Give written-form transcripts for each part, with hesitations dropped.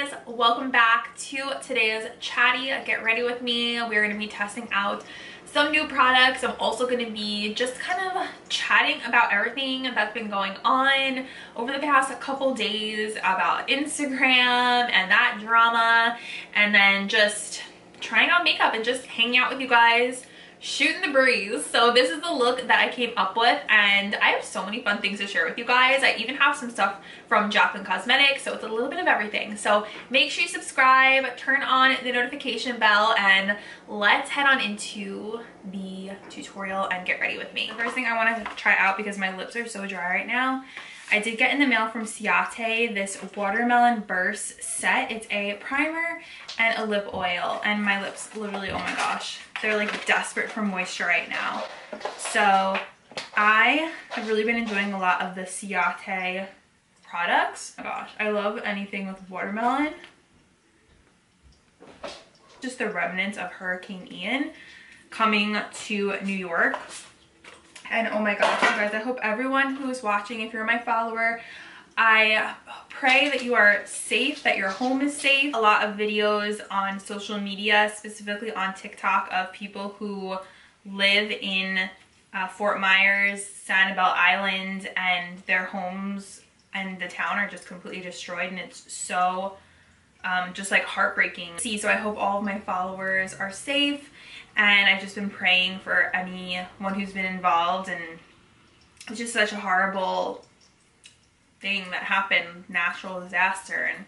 guys, welcome back to today's Chatty. Get ready with me. We're going to be testing out some new products. I'm also going to be just kind of chatting about everything that's been going on over the past couple days about Instagram and that drama, and then just trying out makeup and just hanging out with you guys, shooting the breeze. So this is the look that I came up with, and I have so many fun things to share with you guys. I even have some stuff from Jaclyn Cosmetics, so it's a little bit of everything. So make sure you subscribe, turn on the notification bell, and let's head on into the tutorial and get ready with me. The first thing I want to try out, because my lips are so dry right now, I did get in the mail from Ciate this Watermelon Burst set. It's a primer and a lip oil, and my lips literally, oh my gosh, they're like desperate for moisture right now. So I have really been enjoying a lot of the Ciate products. Oh my gosh, I love anything with watermelon. Just the remnants of Hurricane Ian coming to New York. And oh my gosh, you guys, I hope everyone who is watching, if you're my follower, I pray that you are safe, that your home is safe. A lot of videos on social media, specifically on TikTok, of people who live in Fort Myers, Sanibel Island, and their homes and the town are just completely destroyed, and it's so just like heartbreaking. So I hope all of my followers are safe, and I've just been praying for anyone who's been involved, and it's just such a horrible thing that happened, natural disaster. And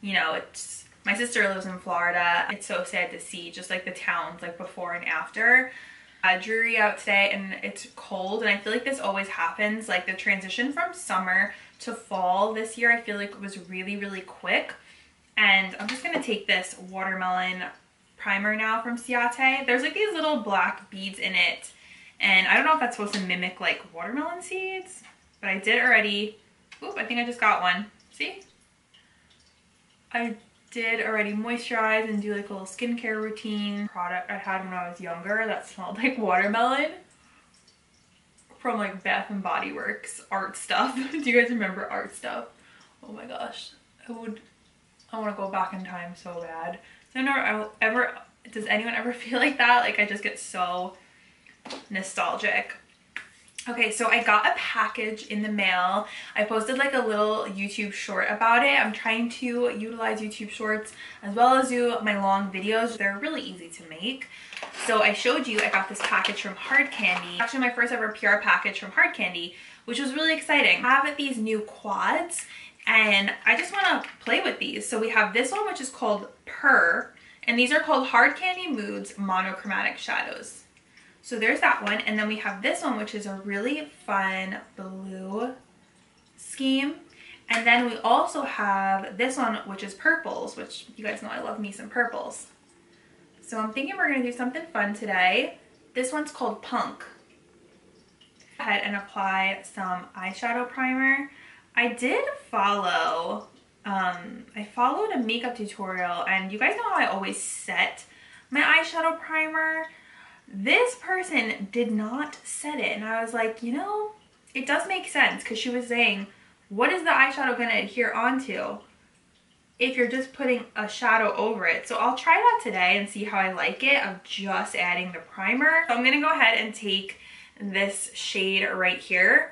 you know, it's, my sister lives in Florida. It's so sad to see just like the towns like before and after. Dreary out today, and it's cold, and I feel like this always happens. Like the transition from summer to fall this year, I feel like it was really quick. And I'm just gonna take this watermelon primer now from Ciate. There's like these little black beads in it, and I don't know if that's supposed to mimic like watermelon seeds, but I did already. Oop, I think I just got one. See? I did already moisturize and do like a little skincare routine. Product I had when I was younger that smelled like watermelon from like Bath and Body Works art stuff. Do you guys remember art stuff? Oh my gosh. I want to go back in time so bad. So does anyone ever feel like that? Like I just get so nostalgic. Okay, so I got a package in the mail. I posted like a little YouTube short about it. I'm trying to utilize YouTube shorts as well as do my long videos. They're really easy to make. So I showed you I got this package from Hard Candy. Actually my first ever PR package from Hard Candy, which was really exciting. I have these new quads, and I just want to play with these. So we have this one, which is called Purr, and these are called Hard Candy Moods Monochromatic Shadows. So there's that one, and then we have this one, which is a really fun blue scheme. And then we also have this one, which is purples, which you guys know I love me some purples. So I'm thinking we're gonna do something fun today. This one's called Punk. Go ahead and apply some eyeshadow primer. I did follow, I followed a makeup tutorial, and you guys know how I always set my eyeshadow primer. This person did not set it, and I was like, you know, it does make sense, because she was saying, what is the eyeshadow going to adhere onto if you're just putting a shadow over it? So I'll try that today and see how I like it of just adding the primer. So I'm going to go ahead and take this shade right here,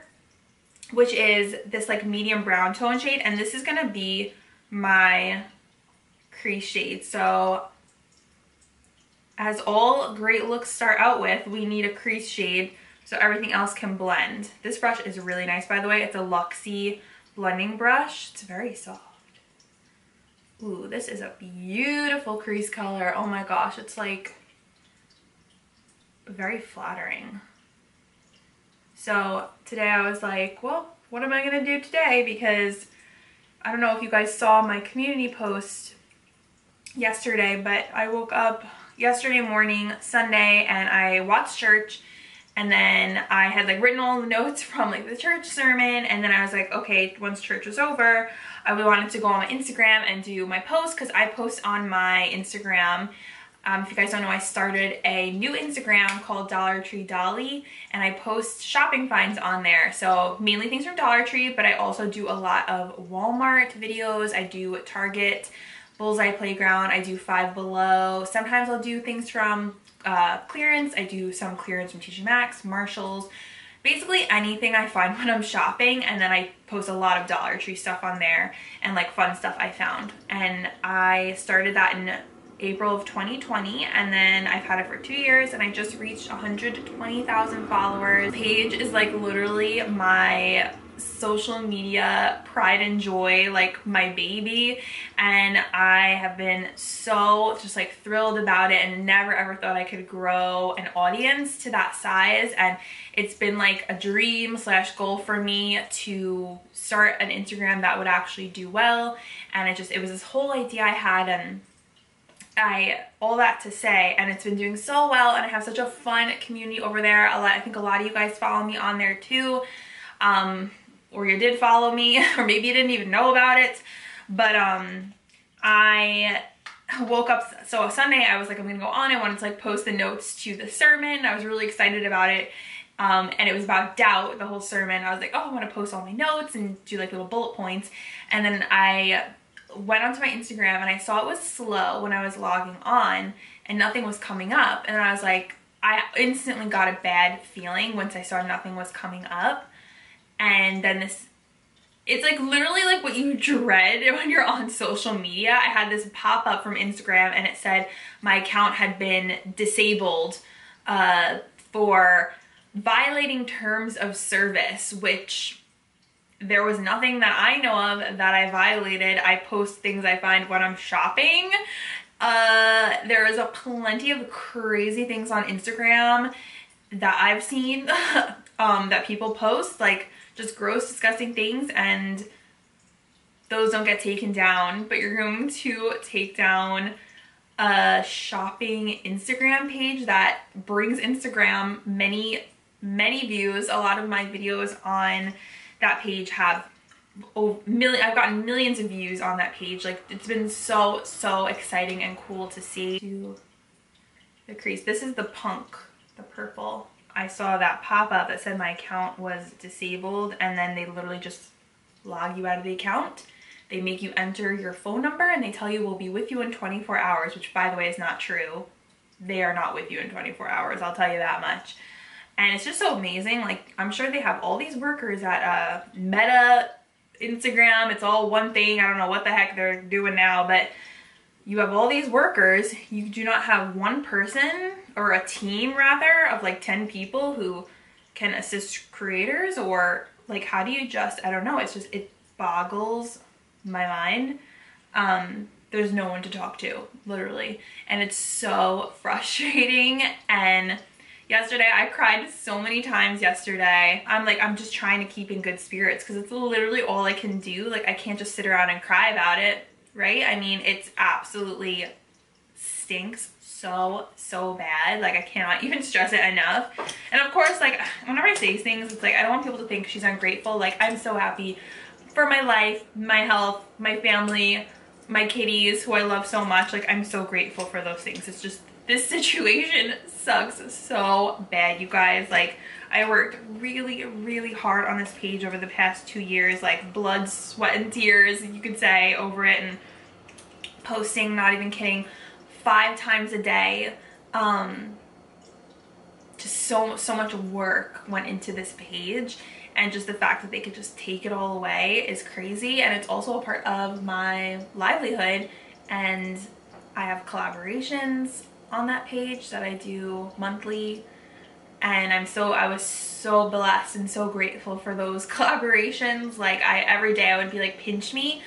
which is this like medium brown tone shade, and this is going to be my crease shade. So as all great looks start out with, we need a crease shade so everything else can blend. This brush is really nice, by the way. It's a Luxe blending brush. It's very soft. Ooh, this is a beautiful crease color. Oh my gosh, it's like very flattering. So today I was like, well, what am I gonna do today? Because I don't know if you guys saw my community post yesterday, but I woke up yesterday morning, Sunday, and I watched church, and then I had like written all the notes from like the church sermon, and then I was like, okay, once church was over, I wanted to go on my Instagram and do my post, because I post on my Instagram If you guys don't know, I started a new Instagram called Dollar Tree Dolly, and I post shopping finds on there. So mainly things from Dollar Tree, but I also do a lot of Walmart videos. I do Target, Bullseye Playground, I do Five Below. Sometimes I'll do things from clearance. I do some clearance from TJ Maxx, Marshalls, basically anything I find when I'm shopping, and then I post a lot of Dollar Tree stuff on there and like fun stuff I found. And I started that in April of 2020, and then I've had it for 2 years, and I just reached 120,000 followers. The page is like literally my social media pride and joy, like my baby, and I have been so just like thrilled about it, and never ever thought I could grow an audience to that size. And it's been like a dream slash goal for me to start an Instagram that would actually do well. And it was this whole idea I had, and all that to say, and it's been doing so well, and I have such a fun community over there. I think a lot of you guys follow me on there too, or you did follow me, or maybe you didn't even know about it. But I woke up, so Sunday I was like, I'm gonna go on. I wanted to like post the notes to the sermon. I was really excited about it, and it was about doubt, the whole sermon. I was like, oh, I want to post all my notes and do like little bullet points. And then I went onto my Instagram, and I saw it was slow when I was logging on, and nothing was coming up. And I was like, I instantly got a bad feeling once I saw nothing was coming up. And then it's like literally like what you dread when you're on social media. I had this pop up from Instagram, and it said my account had been disabled for violating terms of service, which there was nothing that I know of that I violated. I post things I find when I'm shopping. There is plenty of crazy things on Instagram that I've seen that people post, like just gross, disgusting things, and those don't get taken down. But you're going to take down a shopping Instagram page that brings Instagram many views. A lot of my videos on that page have I've gotten millions of views on that page. Like, it's been so exciting and cool to see. To the crease, this is the punk, the purple. I saw that pop up that said my account was disabled, and then they literally just log you out of the account. They make you enter your phone number, and they tell you we'll be with you in 24 hours, which by the way is not true. They are not with you in 24 hours, I'll tell you that much. And it's just so amazing. Like, I'm sure they have all these workers at Meta, Instagram. It's all one thing. I don't know what the heck they're doing now, but you have all these workers. You do not have one person, or a team rather, of like 10 people who can assist creators, or like, how do you just, I don't know. It's just, it boggles my mind. There's no one to talk to, literally. And it's so frustrating. And yesterday, I cried so many times yesterday. I'm just trying to keep in good spirits, because it's literally all I can do. Like, I can't just sit around and cry about it, right? I mean, it's absolutely stinks so bad. Like, I cannot even stress it enough. And of course, like, whenever I say things, it's like, I don't want people to think she's ungrateful. Like, I'm so happy for my life, my health, my family, my kitties, who I love so much. Like, I'm so grateful for those things. It's just, this situation sucks so bad, you guys. Like, I worked really hard on this page over the past 2 years, like blood, sweat, and tears, you could say, over it, and posting, not even kidding, 5 times a day. Just so much work went into this page, and just the fact that they could just take it all away is crazy. And it's also a part of my livelihood, and I have collaborations on that page that I do monthly, and I was so blessed and so grateful for those collaborations. Like, every day I would be like, pinch me.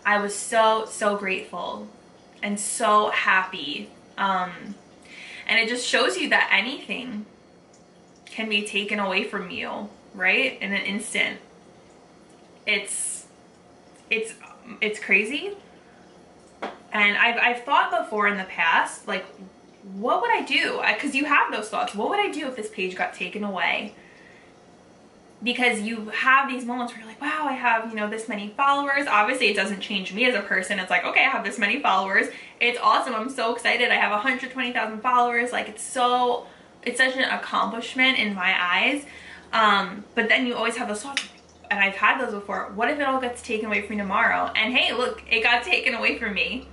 I was so grateful and so happy. And it just shows you that anything can be taken away from you, right, in an instant. It's crazy. And I've thought before in the past, like, what would I do? Because you have those thoughts. What would I do if this page got taken away? because you have these moments where you're like, wow, I have, you know, this many followers. Obviously it doesn't change me as a person. It's like, okay, I have this many followers. It's awesome. I'm so excited. I have 120,000 followers. Like, it's such an accomplishment in my eyes. But then you always have those thoughts, and I've had those before. What if it all gets taken away from me tomorrow? And hey, look, it got taken away from me.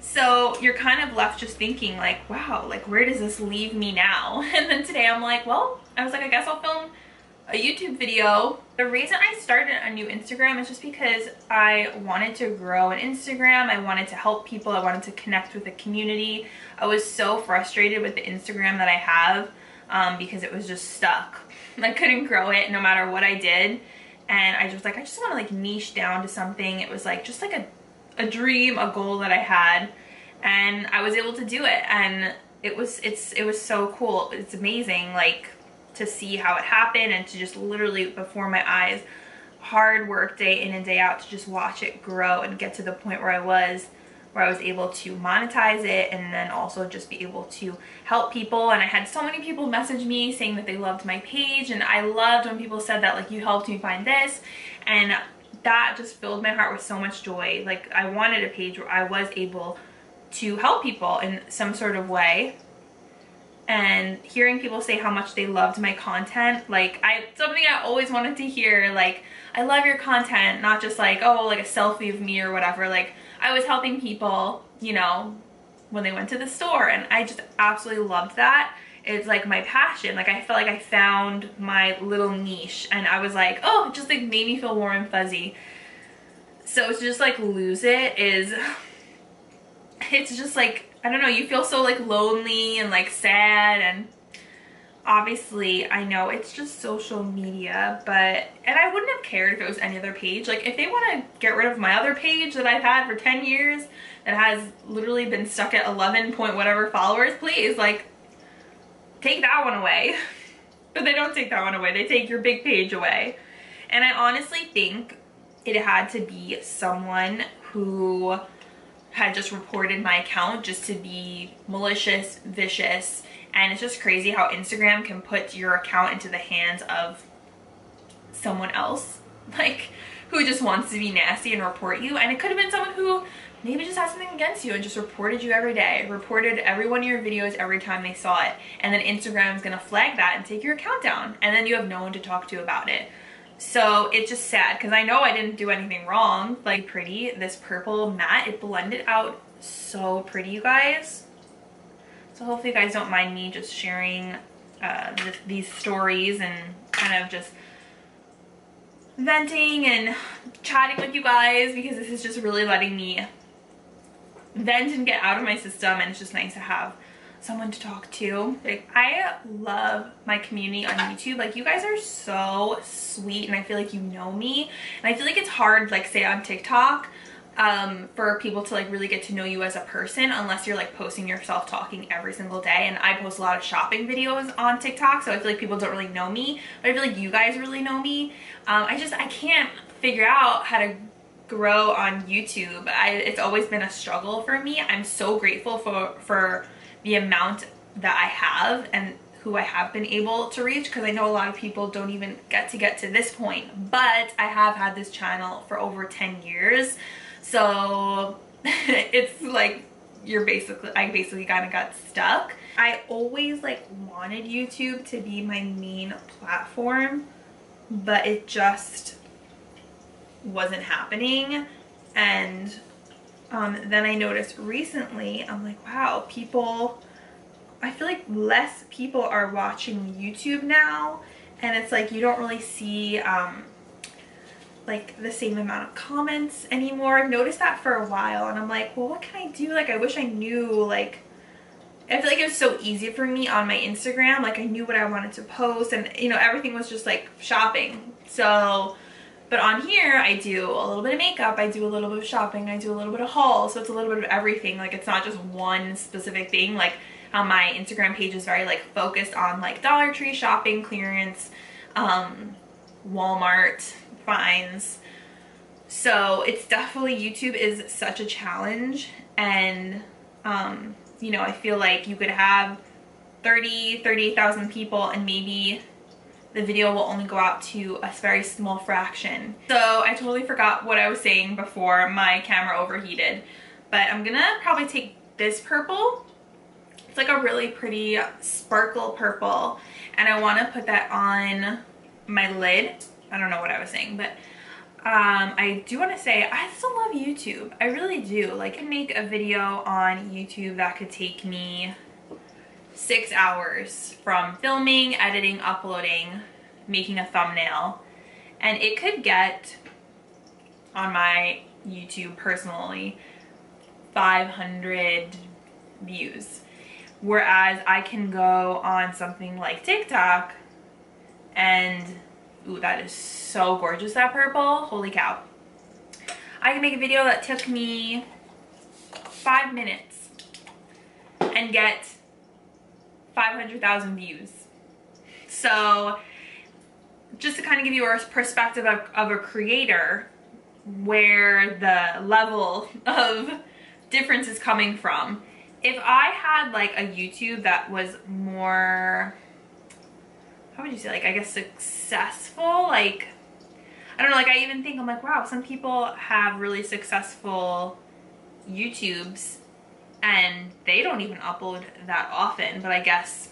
So you're kind of left just thinking like, wow, like where does this leave me now? And then today I'm like, well, I was like, I guess I'll film a YouTube video. The reason I started a new Instagram is just because I wanted to grow an Instagram. I wanted to help people. I wanted to connect with the community. I was so frustrated with the Instagram that I have because it was just stuck. I couldn't grow it no matter what I did. And I just want to like niche down to something. It was like just like a dream, a goal that I had, and I was able to do it. And it was so cool. It's amazing, like, to see how it happened and to just literally before my eyes, hard work day in and day out to just watch it grow and get to the point where I was able to monetize it, and then also just be able to help people. And I had so many people message me saying that they loved my page, and I loved when people said that, like, you helped me find this, and that just filled my heart with so much joy. Like, I wanted a page where I was able to help people in some sort of way. And hearing people say how much they loved my content, like, something I always wanted to hear, like, I love your content, not just like, oh, like a selfie of me or whatever. Like, I was helping people, you know, when they went to the store, and I just absolutely loved that. It's like my passion. Like, I felt like I found my little niche, and I was like, oh, it just like made me feel warm and fuzzy. So to just like lose it it's just like, I don't know, you feel so like lonely and like sad. And obviously I know it's just social media, and I wouldn't have cared if it was any other page. Like, if they want to get rid of my other page that I've had for 10 years that has literally been stuck at 11 point whatever followers, please, like, take that one away. But they don't take that one away. They take your big page away. And I honestly think it had to be someone who had just reported my account just to be malicious, vicious. And it's just crazy how Instagram can put your account into the hands of someone else, like, who just wants to be nasty and report you. And it could have been someone who maybe just had something against you and just reported you every day, reported every one of your videos every time they saw it. And then Instagram is gonna flag that and take your account down. And then you have no one to talk to about it. So it's just sad, because I know I didn't do anything wrong. Like, pretty, this purple matte, it blended out so pretty, you guys. So hopefully you guys don't mind me just sharing these stories and kind of just venting and chatting with you guys, because this is just really letting me vent and get out of my system, and it's just nice to have someone to talk to. Like, I love my community on YouTube. Like, you guys are so sweet, and I feel like you know me. And I feel like it's hard, like, say on TikTok, for people to like really get to know you as a person, unless you're like posting yourself talking every single day. And I post a lot of shopping videos on TikTok, so I feel like people don't really know me, but I feel like you guys really know me. I can't figure out how to grow on YouTube. It's always been a struggle for me. I'm so grateful for the amount that I have and who I have been able to reach, because I know a lot of people don't even get to this point, but I have had this channel for over 10 years. So it's like I basically kind of got stuck. I always like wanted YouTube to be my main platform, but it just wasn't happening. And then I noticed recently, I'm like, wow, I feel like less people are watching YouTube now, and it's like you don't really see like the same amount of comments anymore. I've noticed that for a while, and I'm like, well, what can I do? Like, I wish I knew, like, I feel like it was so easy for me on my Instagram. Like, I knew what I wanted to post, and you know, everything was just like shopping. So, but on here I do a little bit of makeup, I do a little bit of shopping, I do a little bit of haul, so it's a little bit of everything. Like, it's not just one specific thing. Like, my Instagram page is very like focused on like Dollar Tree shopping, clearance, Walmart finds. So it's definitely, YouTube is such a challenge. And you know, I feel like you could have 30,000 people, and maybe the video will only go out to a very small fraction. So I totally forgot what I was saying before my camera overheated. But I'm gonna probably take this purple. It's like a really pretty sparkle purple. And I wanna put that on my lid. I don't know what I was saying, but I do want to say I still love YouTube. I really do. Like, I can make a video on YouTube that could take me 6 hours from filming, editing, uploading, making a thumbnail, and it could get on my YouTube personally 500 views, whereas I can go on something like TikTok and ooh, that is so gorgeous, that purple. Holy cow. I can make a video that took me 5 minutes and get 500,000 views. So just to kind of give you a perspective of a creator, where the level of difference is coming from. If I had like a YouTube that was more, how would you say, like, I guess successful, like, I don't know, like, I even think, I'm like, wow, some people have really successful YouTubes and they don't even upload that often, but I guess,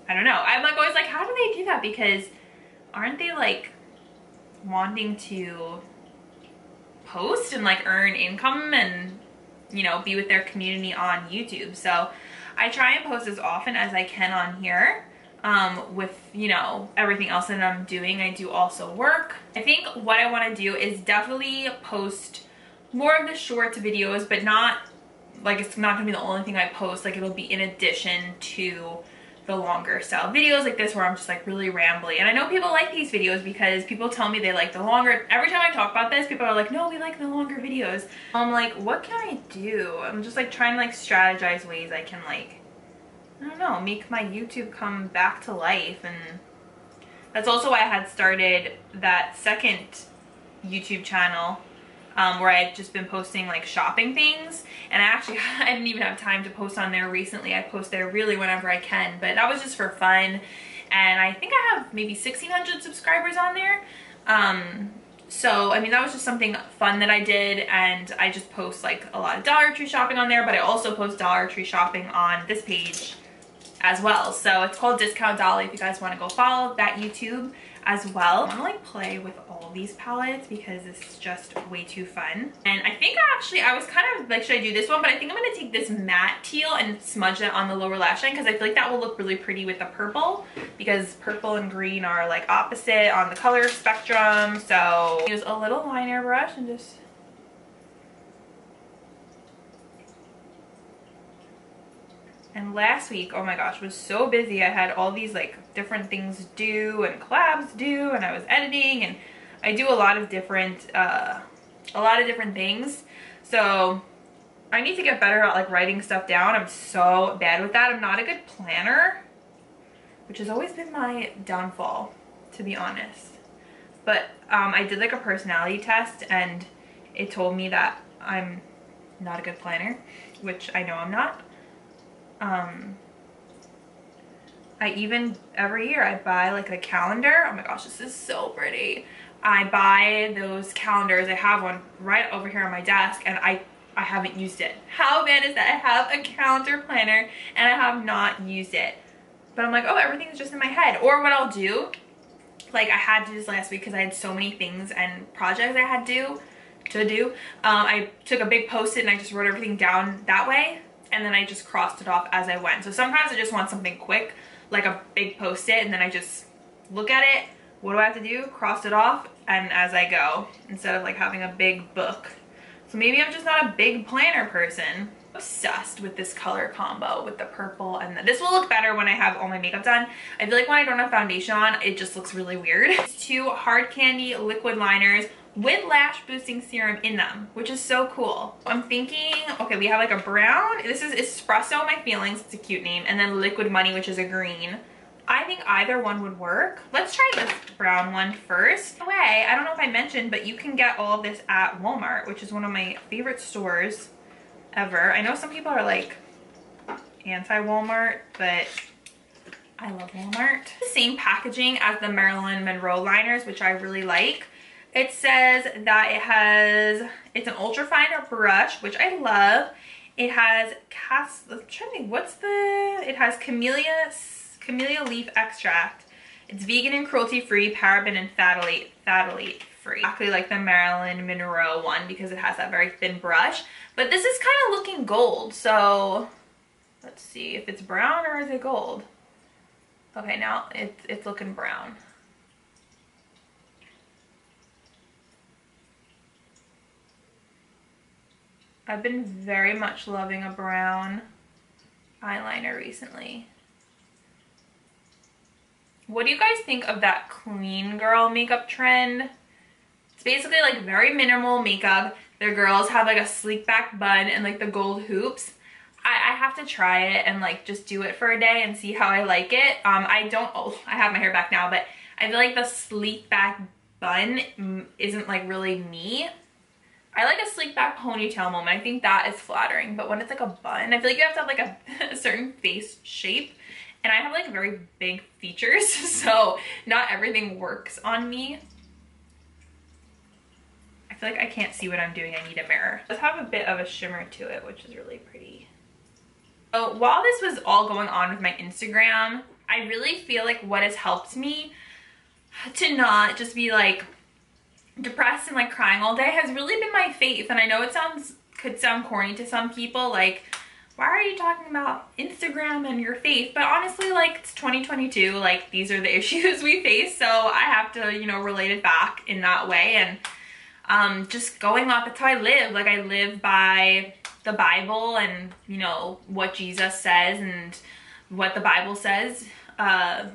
I don't know, I'm like always like, how do they do that? Because aren't they like wanting to post and like earn income and, you know, be with their community on YouTube? So I try and post as often as I can on here. With, you know, everything else that I'm doing, I do also work. I think what I want to do is definitely post more of the short videos, but not like, it's not gonna be the only thing I post. Like, it'll be in addition to the longer style videos like this, where I'm just like really rambly. And I know people like these videos because people tell me they like the longer. Every time I talk about this, people are like, no, we like the longer videos. I'm like, what can I do? I'm just like trying to like strategize ways I can, like, I don't know, make my YouTube come back to life. And that's also why I had started that second YouTube channel, where I had just been posting like shopping things. And I didn't even have time to post on there recently. I post there really whenever I can, but that was just for fun. And I think I have maybe 1,600 subscribers on there. So, I mean, that was just something fun that I did, and I just post like a lot of Dollar Tree shopping on there, but I also post Dollar Tree shopping on this page as well. So it's called Discount Dolly if you guys want to go follow that YouTube as well. I want to like play with all these palettes because this is just way too fun. And I think I was kind of like, should I do this one? But I think I'm going to take this matte teal and smudge that on the lower lash line because I feel like that will look really pretty with the purple, because purple and green are like opposite on the color spectrum. So use a little liner brush and just And last week, oh my gosh, was so busy. I had all these like different things due and collabs due, and I was editing, and I do a lot of different things. So I need to get better at like writing stuff down. I'm so bad with that. I'm not a good planner, which has always been my downfall, to be honest. But I did like a personality test, and it told me that I'm not a good planner, which I know I'm not. I even, every year I buy like a calendar. Oh my gosh, this is so pretty. I buy those calendars. I have one right over here on my desk, and I haven't used it. How bad is that? I have a calendar planner and I have not used it. But I'm like, oh, everything's just in my head. Or what I'll do, like I had to do this last week because I had so many things and projects I had to do. I took a big Post-it and I just wrote everything down that way. And then I just crossed it off as I went. So sometimes I just want something quick, like a big Post-it, and then I just look at it. What do I have to do? Cross it off, and as I go, instead of like having a big book. So maybe I'm just not a big planner person. Obsessed with this color combo with the purple, and this will look better when I have all my makeup done. I feel like when I don't have foundation on, it just looks really weird. It's 2 Hard Candy liquid liners with lash boosting serum in them, which is so cool. I'm thinking, okay, we have like a brown. This is Espresso My Feelings. It's a cute name. And then Liquid Money, which is a green. I think either one would work. Let's try this brown one first. By the way, I don't know if I mentioned, but you can get all of this at Walmart, which is one of my favorite stores ever. I know some people are like anti-Walmart, but I love Walmart. The same packaging as the Marilyn Monroe liners, which I really like. It says that it's an ultra fine brush, which I love. It has I'm trying to think, it has camellia leaf extract. It's vegan and cruelty free, paraben and phthalate free. Exactly like the Marilyn Monroe one because it has that very thin brush. But this is kind of looking gold, so let's see if it's brown or is it gold. Okay, now it's looking brown. I've been very much loving a brown eyeliner recently. What do you guys think of that clean girl makeup trend? It's basically like very minimal makeup. Their girls have like a sleek back bun and like the gold hoops. I have to try it and like just do it for a day and see how I like it. I have my hair back now, but I feel like the sleek back bun isn't like really me. I like a sleek back ponytail moment. I think that is flattering, but when it's like a bun, I feel like you have to have like a certain face shape, and I have like very big features, so not everything works on me. I feel like I can't see what I'm doing. I need a mirror. It does have a bit of a shimmer to it, which is really pretty. So while this was all going on with my Instagram, I really feel like what has helped me to not just be like depressed and like crying all day has really been my faith. And I know it could sound corny to some people, like, why are you talking about Instagram and your faith? But honestly, like, it's 2022, like, these are the issues we face, so I have to, you know, relate it back in that way. And just going off, that's how I live. Like, I live by the Bible and, you know, what Jesus says and what the Bible says,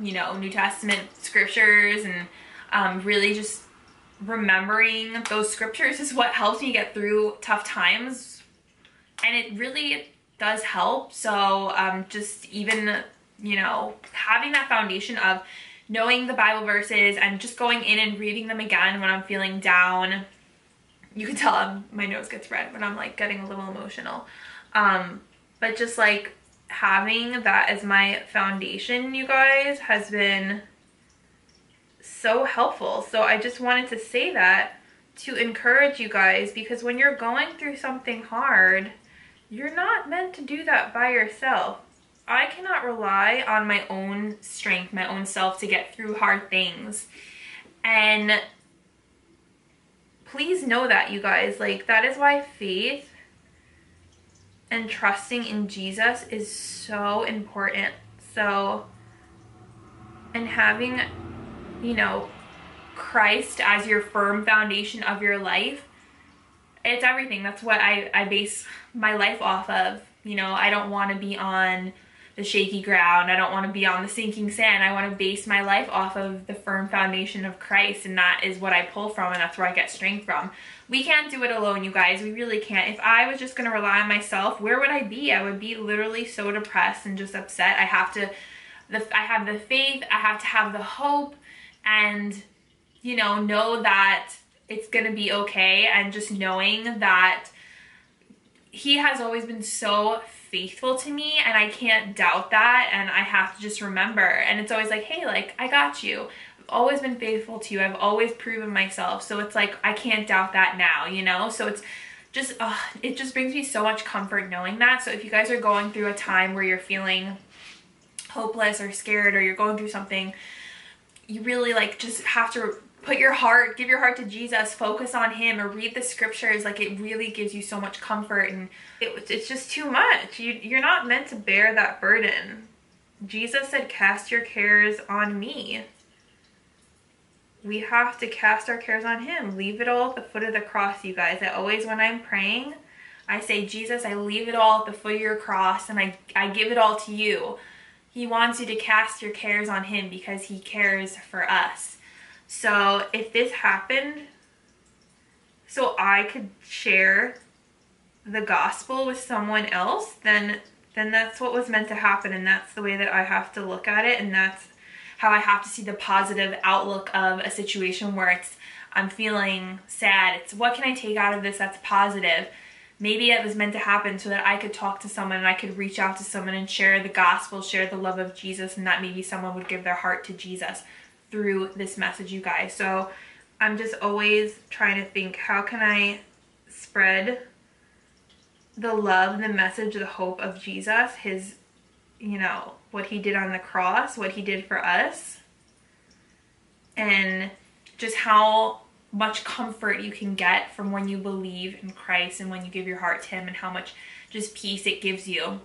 you know, New Testament scriptures, and really just remembering those scriptures is what helps me get through tough times, and it really does help. So just even, you know, having that foundation of knowing the Bible verses and just going in and reading them again when I'm feeling down. You can tell my nose gets red when I'm like getting a little emotional, but just like having that as my foundation, you guys, has been so helpful. So I just wanted to say that to encourage you guys, because when you're going through something hard, you're not meant to do that by yourself. I cannot rely on my own strength, my own self to get through hard things. And please know that, you guys, like, that is why faith and trusting in Jesus is so important. So, and having, you know, Christ as your firm foundation of your life, it's everything. That's what I base my life off of. You know, I don't want to be on the shaky ground. I don't want to be on the sinking sand. I want to base my life off of the firm foundation of Christ, and that is what I pull from, and that's where I get strength from. We can't do it alone, you guys. We really can't. If I was just going to rely on myself, where would I be? I would be literally so depressed and just upset. I have the faith, I have to have the hope, and, you know that it's going to be okay, and just knowing that he has always been so faithful to me, and I can't doubt that, and I have to just remember. And it's always like, hey, like, I got you. I've always been faithful to you. I've always proven myself. So it's like, I can't doubt that now, you know? So it's just, it just brings me so much comfort knowing that. So if you guys are going through a time where you're feeling hopeless or scared, or you're going through something, you really, like, just have to give your heart to Jesus, focus on him, or read the scriptures. Like, it really gives you so much comfort, and it's just too much. You're not meant to bear that burden. Jesus said, cast your cares on me. We have to cast our cares on him. Leave it all at the foot of the cross, you guys. I always, when I'm praying, I say, Jesus, I leave it all at the foot of your cross, and I give it all to you. He wants you to cast your cares on him because he cares for us. So if this happened so I could share the gospel with someone else, then that's what was meant to happen, and that's the way that I have to look at it, and that's how I have to see the positive outlook of a situation where I'm feeling sad. It's, what can I take out of this that's positive? maybe it was meant to happen so that I could talk to someone and I could reach out to someone and share the gospel, share the love of Jesus, and that maybe someone would give their heart to Jesus through this message, you guys. So I'm just always trying to think, how can I spread the love, the message, the hope of Jesus, his, you know, what he did on the cross, what he did for us, and just how much comfort you can get from when you believe in Christ and when you give your heart to him, and how much just peace it gives you.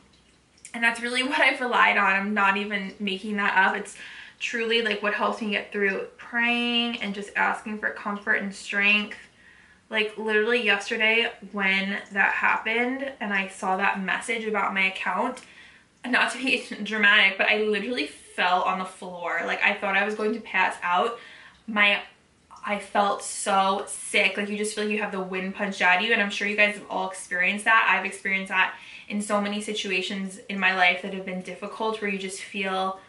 And that's really what I've relied on. I'm not even making that up. It's truly like what helps me get through praying and just asking for comfort and strength. Like literally yesterday when that happened and I saw that message about my account, not to be dramatic, but I literally fell on the floor. Like I thought I was going to pass out. I felt so sick. Like you just feel like you have the wind punched out of you, and I'm sure you guys have all experienced that. I've experienced that in so many situations in my life that have been difficult, where you just feel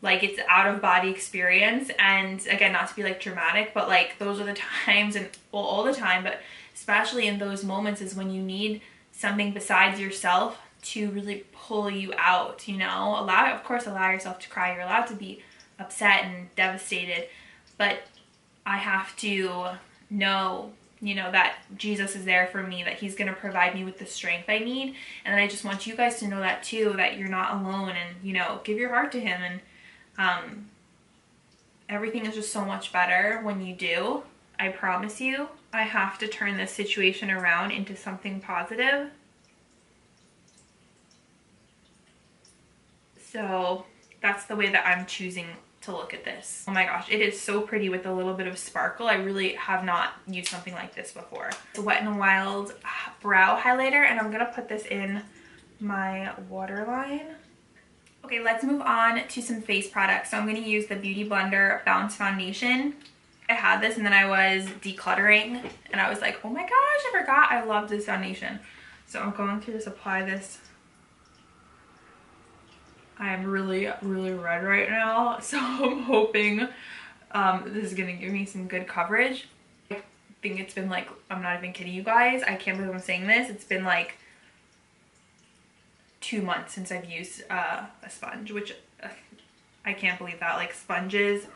like it's out of body experience. And again, not to be like dramatic, but like those are the times, and well, all the time, but especially in those moments is when you need something besides yourself to really pull you out, you know. Of course allow yourself to cry. You're allowed to be upset and devastated, but I have to know, you know, that Jesus is there for me, that he's going to provide me with the strength I need. And I just want you guys to know that too, that you're not alone, and, you know, give your heart to him. And everything is just so much better when you do. I promise you. I have to turn this situation around into something positive. So that's the way that I'm choosing to look at this. Oh my gosh, it is so pretty with a little bit of sparkle. I really have not used something like this before. The Wet n Wild brow highlighter, and I'm gonna put this in my waterline. Okay, let's move on to some face products. So I'm gonna use the Beauty Blender Bounce Foundation. I had this and then I was decluttering and I was like, oh my gosh, I forgot I love this foundation. So I'm going to just apply this. I'm really red right now, so I'm hoping this is gonna give me some good coverage. I think it's been like, I'm not even kidding you guys, I can't believe I'm saying this, it's been like 2 months since I've used a sponge, which I can't believe that. Like sponges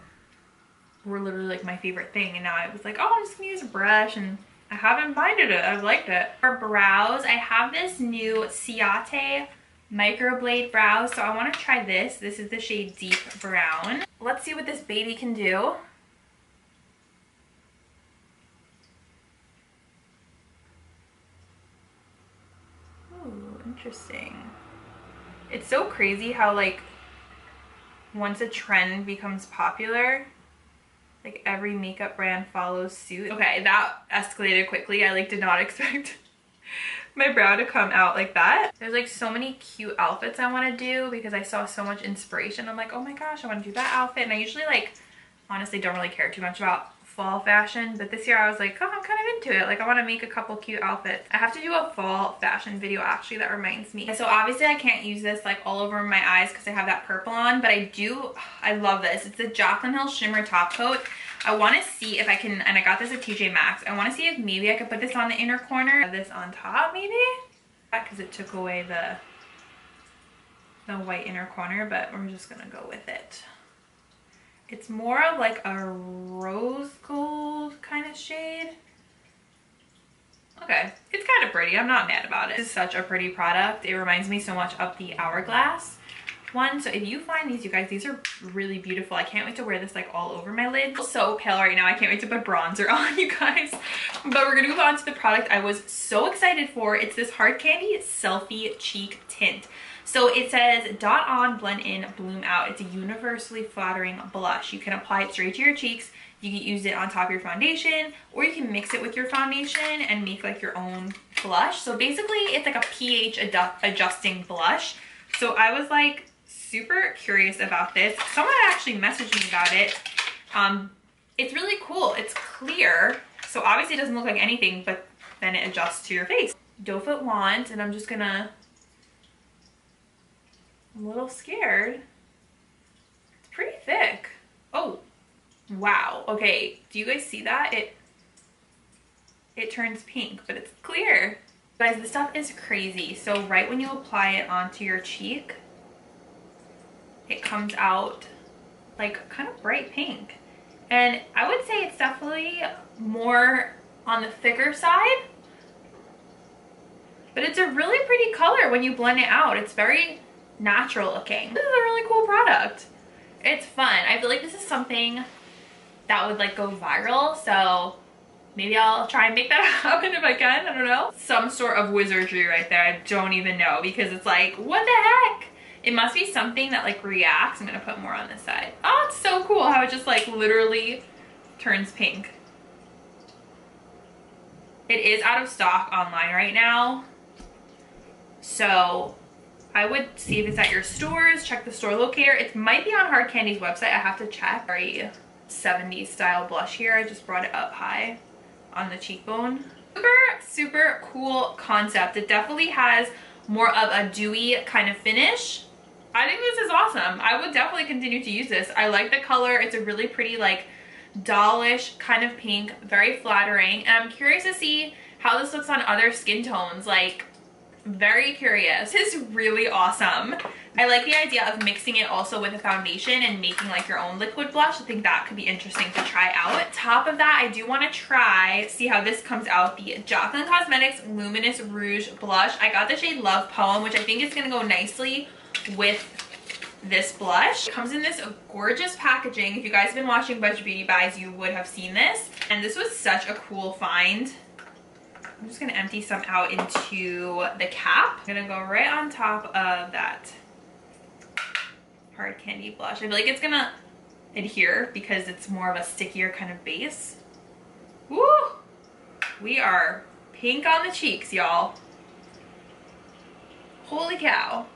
were literally like my favorite thing, and now I was like, oh, I'm just gonna use a brush, and I haven't minded it. I've liked it. For brows, I have this new Ciate Microblade brows, so I want to try this. This is the shade Deep Brown. Let's see what this baby can do. Ooh, interesting. It's so crazy how like once a trend becomes popular, like every makeup brand follows suit. Okay, that escalated quickly. I like did not expect my brow to come out like that. There's like so many cute outfits I want to do because I saw so much inspiration. I'm like, oh my gosh, I want to do that outfit. And I usually like honestly don't really care too much about fall fashion, but this year I was like, oh, I'm kind of into it. Like I want to make a couple cute outfits. I have to do a fall fashion video actually, that reminds me. So obviously I can't use this like all over my eyes because I have that purple on, but I love this. It's a Jaclyn Shimmer top coat. I want to see if I can, and I got this at TJ Maxx. I want to see if maybe I could put this on the inner corner, have this on top maybe, because it took away the white inner corner, but we're just gonna go with it. It's more of like a rose gold kind of shade. Okay, it's kind of pretty. I'm not mad about it. This is such a pretty product. It reminds me so much of the Hourglass one. So if you find these, you guys, these are really beautiful. I can't wait to wear this like all over my lid. I'm so pale right now. I can't wait to put bronzer on, you guys. But we're gonna move on to the product I was so excited for. It's this Hard Candy Selfie Cheek Tint. So it says dot on, blend in, bloom out. It's a universally flattering blush. You can apply it straight to your cheeks. You can use it on top of your foundation, or you can mix it with your foundation and make like your own blush. So basically it's like a pH adjusting blush. So I was like super curious about this. Someone actually messaged me about it. It's really cool. It's clear. So obviously it doesn't look like anything, but then it adjusts to your face. Doe Foot Wand, and I'm just gonna, I'm a little scared. It's pretty thick. Oh, wow. Okay, do you guys see that? It turns pink, but it's clear. Guys, this stuff is crazy. So right when you apply it onto your cheek, it comes out like kind of bright pink. And I would say it's definitely more on the thicker side, but it's a really pretty color when you blend it out. It's very natural looking. This is a really cool product. It's fun. I feel like this is something that would like go viral, so maybe I'll try and make that happen if I can. I don't know. Some sort of wizardry right there. I don't even know, because it's like, what the heck? It must be something that like reacts. I'm gonna put more on this side. Oh, it's so cool how it just like literally turns pink. It is out of stock online right now, so I would see if it's at your stores. Check the store locator. It might be on Hard Candy's website. I have to check. Very 70s style blush here. I just brought it up high on the cheekbone. Super cool concept. It definitely has more of a dewy kind of finish. I think this is awesome. I would definitely continue to use this. I like the color. It's a really pretty like dollish kind of pink, very flattering, and I'm curious to see how this looks on other skin tones. Like, very curious. This is really awesome. I like the idea of mixing it also with a foundation and making like your own liquid blush. I think that could be interesting to try out. Top of that, I do want to see how this comes out, the Jaclyn Cosmetics Luminous Rouge Blush. I got the shade Love Poem, which I think is going to go nicely with this blush. It comes in this gorgeous packaging. If you guys have been watching Budget Beauty Buys, you would have seen this. And this was such a cool find. I'm just gonna empty some out into the cap. I'm gonna go right on top of that Hard Candy blush. I feel like it's gonna adhere because it's more of a stickier kind of base. Woo! We are pink on the cheeks, y'all. Holy cow.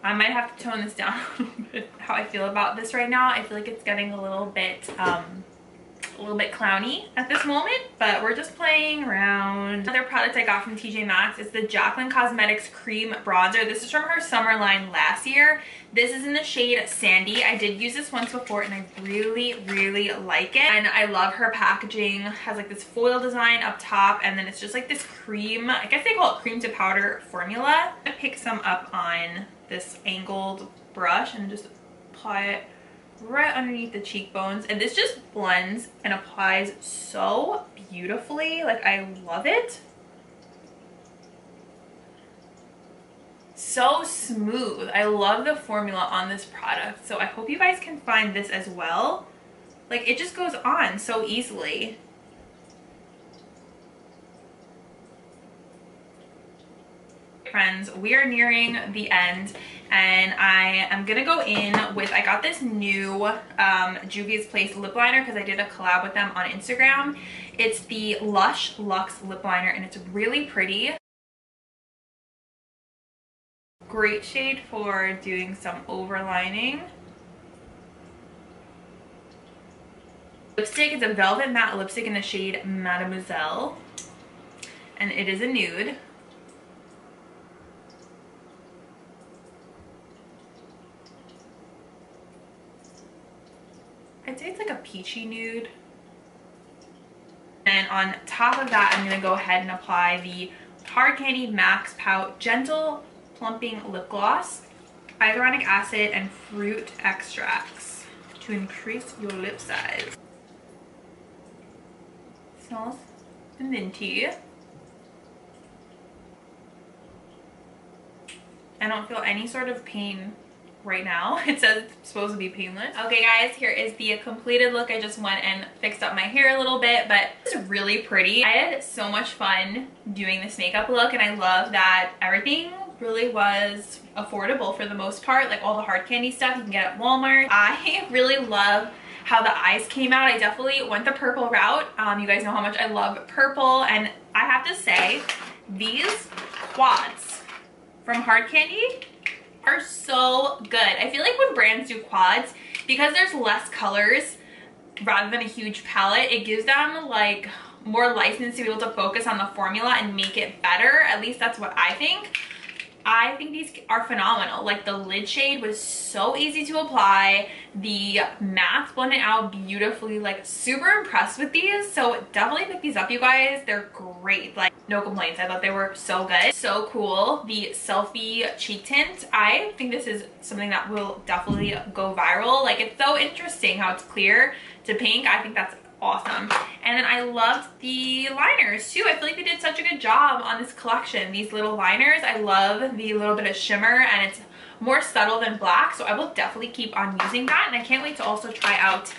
I might have to tone this down a little bit. How I feel about this right now, I feel like it's getting a little bit clowny at this moment, but we're just playing around. Another product I got from TJ Maxx is the Jaclyn Cosmetics Cream Bronzer. This is from her summer line last year. This is in the shade Sandy. I did use this once before and I really like it. And I love her packaging. It has like this foil design up top, and then it's just like this cream, I guess they call it cream to powder formula. I pick some up on this angled brush and just apply it right underneath the cheekbones, and this just blends and applies so beautifully. Like, I love it. So smooth. I love the formula on this product, so I hope you guys can find this as well. Like, it just goes on so easily. Friends, we are nearing the end, and I am gonna go in with, I got this new Juvia's Place lip liner because I did a collab with them on Instagram. It's the Lush Luxe lip liner, and it's really pretty. Great shade for doing some overlining. Lipstick is a velvet matte lipstick in the shade Mademoiselle, and it is a nude. I'd say it's like a peachy nude. And on top of that, I'm going to go ahead and apply the Hard Candy Max Pout Gentle Plumping Lip Gloss, hyaluronic acid, and fruit extracts to increase your lip size. Smells minty. I don't feel any sort of pain right now. It says it's supposed to be painless. Okay guys, here is the completed look. I just went and fixed up my hair a little bit, but it's really pretty. I had so much fun doing this makeup look, and I love that everything really was affordable for the most part. Like, all the Hard Candy stuff you can get at Walmart. I really love how the eyes came out. I definitely went the purple route. You guys know how much I love purple, and I have to say, these quads from Hard Candy are so good. I feel like when brands do quads, because there's less colors rather than a huge palette, it gives them like more license to be able to focus on the formula and make it better. At least that's what I think. I think these are phenomenal. Like the lid shade was so easy to apply. The mattes blended out beautifully. Like super impressed with these. So definitely pick these up, you guys. They're great. Like no complaints. I thought they were so good. So cool. The Selfie cheek tint. I think this is something that will definitely go viral. Like it's so interesting how it's clear to pink. I think that's awesome. And then I loved the liners too. I feel like they did such a good job on this collection. These little liners, I love the little bit of shimmer, and it's more subtle than black, so I will definitely keep on using that. And I can't wait to also try out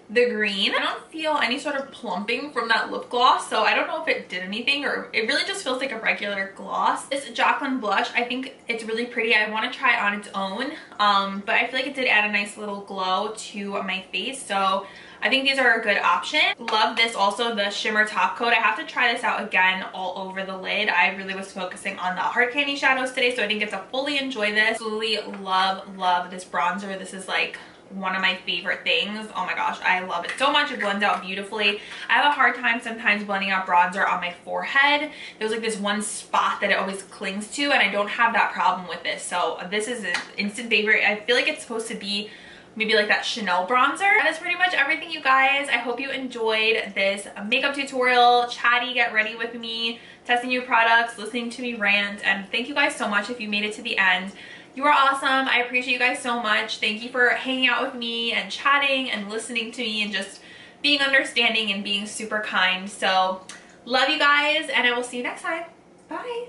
the green. I don't feel any sort of plumping from that lip gloss, so I don't know if it did anything, or it really just feels like a regular gloss. This Jaclyn blush, I think it's really pretty. I want to try it on its own, but I feel like it did add a nice little glow to my face, so I think these are a good option. Love this also, the shimmer top coat. I have to try this out again all over the lid. I really was focusing on the hard candy shadows today, so I didn't get to fully enjoy this. Absolutely love this bronzer. This is like one of my favorite things. Oh my gosh, I love it so much. It blends out beautifully. I have a hard time sometimes blending out bronzer on my forehead. There's like this one spot that it always clings to, and I don't have that problem with this. So this is an instant favorite. I feel like it's supposed to be maybe like that Chanel bronzer. That is pretty much everything, you guys. I hope you enjoyed this makeup tutorial. Chatty, get ready with me, testing new products, listening to me rant, and thank you guys so much if you made it to the end. You are awesome. I appreciate you guys so much. Thank you for hanging out with me and chatting and listening to me and just being understanding and being super kind. So love you guys, and I will see you next time. Bye.